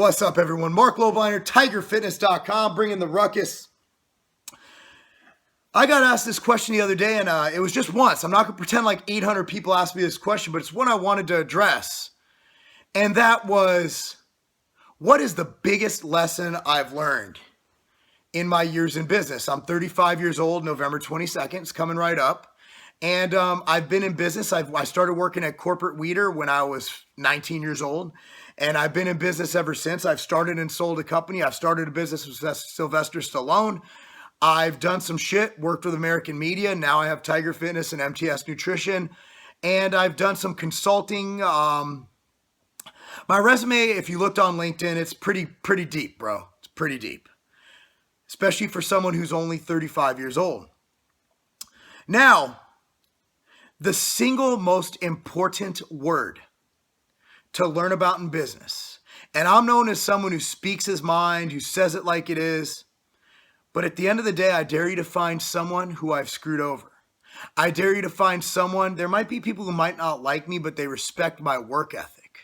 What's up, everyone? Marc Lobliner, TigerFitness.com, bringing the ruckus. I got asked this question the other day, and it was just once. I'm not going to pretend like 800 people asked me this question, but it's one I wanted to address. And that was, what is the biggest lesson I've learned in my years in business? I'm 35 years old, November 22nd. It's coming right up. And I've been in business. I started working at Corporate Weeder when I was 19 years old. And I've been in business ever since. I've started and sold a company. I've started a business with Sylvester Stallone. I've done some shit, worked with American media. Now I have Tiger Fitness and MTS Nutrition. And I've done some consulting. My resume, if you looked on LinkedIn, it's pretty deep, bro. It's pretty deep. Especially for someone who's only 35 years old. Now, the single most important word to learn about in business, and I'm known as someone who speaks his mind, who says it like it is, but at the end of the day, I dare you to find someone who I've screwed over. I dare you to find someone, there might be people who might not like me, but they respect my work ethic.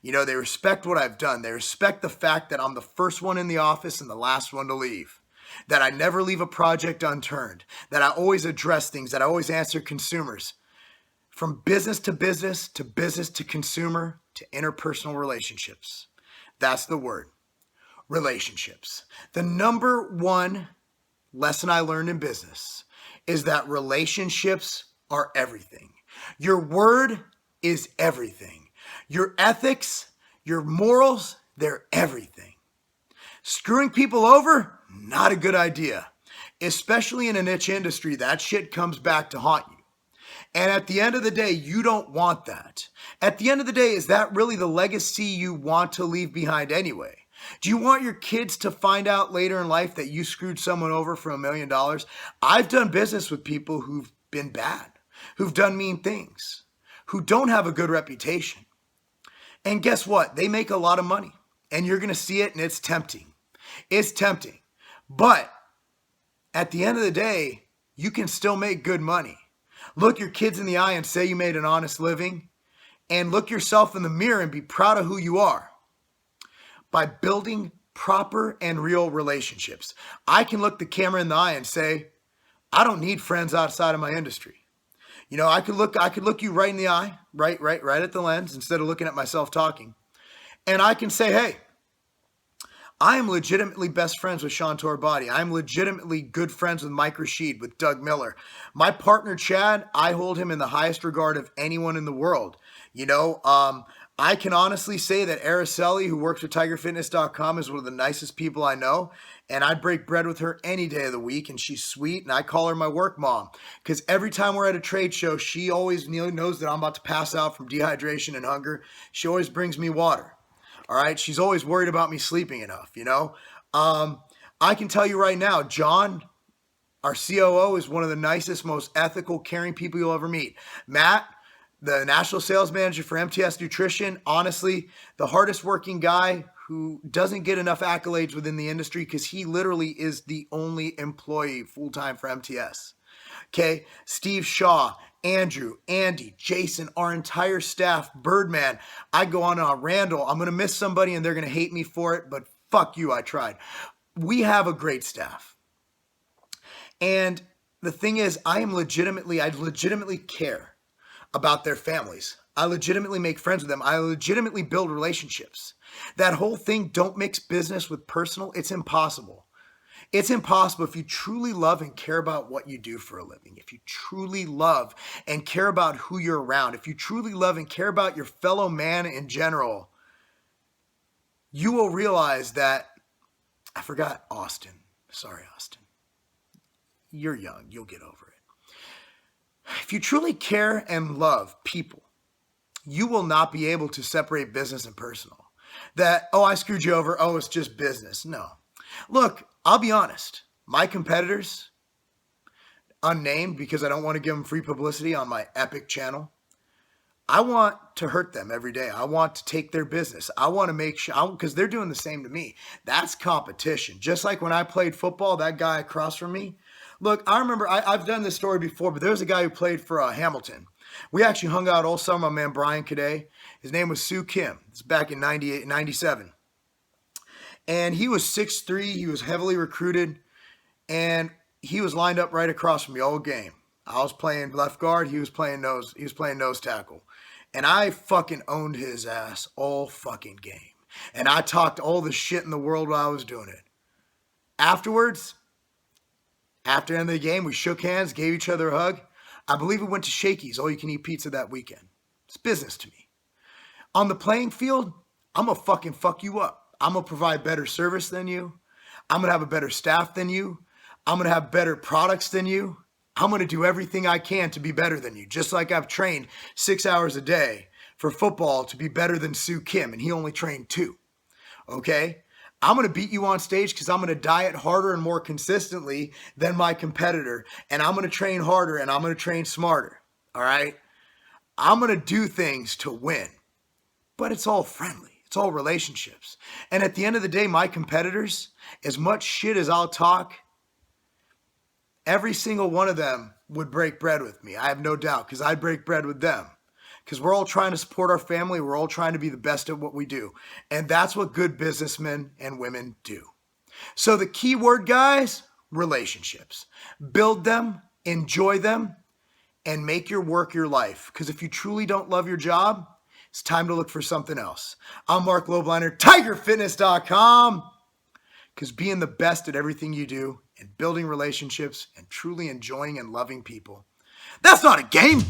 You know, they respect what I've done. They respect the fact that I'm the first one in the office and the last one to leave. That I never leave a project unturned. That I always address things. That I always answer consumers. From business to business to consumer to interpersonal relationships. That's the word. Relationships. The number one lesson I learned in business is that relationships are everything. Your word is everything. Your ethics, your morals, they're everything. Screwing people over, not a good idea. Especially in a niche industry, that shit comes back to haunt you. And at the end of the day, you don't want that. At the end of the day, is that really the legacy you want to leave behind anyway? Do you want your kids to find out later in life that you screwed someone over for $1 million? I've done business with people who've been bad, who've done mean things, who don't have a good reputation. And guess what? They make a lot of money. And you're going to see it, and it's tempting. It's tempting. But at the end of the day, you can still make good money. Look your kids in the eye and say you made an honest living, and look yourself in the mirror and be proud of who you are by building proper and real relationships. I can look the camera in the eye and say, I don't need friends outside of my industry. You know, I could look you right in the eye, right at the lens instead of looking at myself talking. And I can say, hey, I am legitimately best friends with Sean Torbati. I'm legitimately good friends with Mike Rashid, with Doug Miller. My partner, Chad, I hold him in the highest regard of anyone in the world. You know, I can honestly say that Araceli, who works with TigerFitness.com, is one of the nicest people I know. And I'd break bread with her any day of the week. And she's sweet. And I call her my work mom. Because every time we're at a trade show, she always knows that I'm about to pass out from dehydration and hunger. She always brings me water. All right. She's always worried about me sleeping enough, you know. I can tell you right now, John, our COO, is one of the nicest, most ethical, caring people you'll ever meet. Matt, the national sales manager for MTS Nutrition, honestly, the hardest working guy who doesn't get enough accolades within the industry because he literally is the only employee full-time for MTS. Okay. Steve Shaw, Andrew, Andy, Jason, our entire staff, Birdman. I go on Randall. I'm going to miss somebody and they're going to hate me for it, but fuck you, I tried. We have a great staff. And the thing is, I legitimately care about their families. I legitimately make friends with them. I legitimately build relationships. That whole thing, don't mix business with personal, it's impossible. It's impossible if you truly love and care about what you do for a living. If you truly love and care about who you're around. If you truly love and care about your fellow man in general, you will realize that, I forgot Austin. Sorry, Austin. You're young. You'll get over it. If you truly care and love people, you will not be able to separate business and personal. That, oh, I screwed you over. Oh, it's just business. No. Look, I'll be honest. My competitors, unnamed because I don't want to give them free publicity on my Epic channel, I want to hurt them every day. I want to take their business. I want to make sure, because they're doing the same to me. That's competition. Just like when I played football, that guy across from me. Look, I remember, I've done this story before, but there was a guy who played for Hamilton. We actually hung out all summer, my man Brian Cadet. His name was Sue Kim. It's back in 98, 97. And he was 6'3". He was heavily recruited. And he was lined up right across from me all game. I was playing left guard. He was playing nose tackle. And I fucking owned his ass all fucking game. And I talked all the shit in the world while I was doing it. Afterwards, after the end of the game, we shook hands, gave each other a hug. I believe we went to Shakey's, all-you-can-eat pizza that weekend. It's business to me. On the playing field, I'm going to fucking fuck you up. I'm going to provide better service than you. I'm going to have a better staff than you. I'm going to have better products than you. I'm going to do everything I can to be better than you. Just like I've trained 6 hours a day for football to be better than Sue Kim, and he only trained 2. Okay? I'm going to beat you on stage because I'm going to diet harder and more consistently than my competitor. And I'm going to train harder and I'm going to train smarter. All right? I'm going to do things to win. But it's all friendly. It's all relationships. And at the end of the day, my competitors, as much shit as I'll talk, every single one of them would break bread with me. I have no doubt, because I'd break bread with them. Because we're all trying to support our family. We're all trying to be the best at what we do. And that's what good businessmen and women do. So the key word, guys, relationships. Build them, enjoy them, and make your work your life. Because if you truly don't love your job, it's time to look for something else. I'm Marc Lobliner, TigerFitness.com. Because being the best at everything you do and building relationships and truly enjoying and loving people, that's not a game.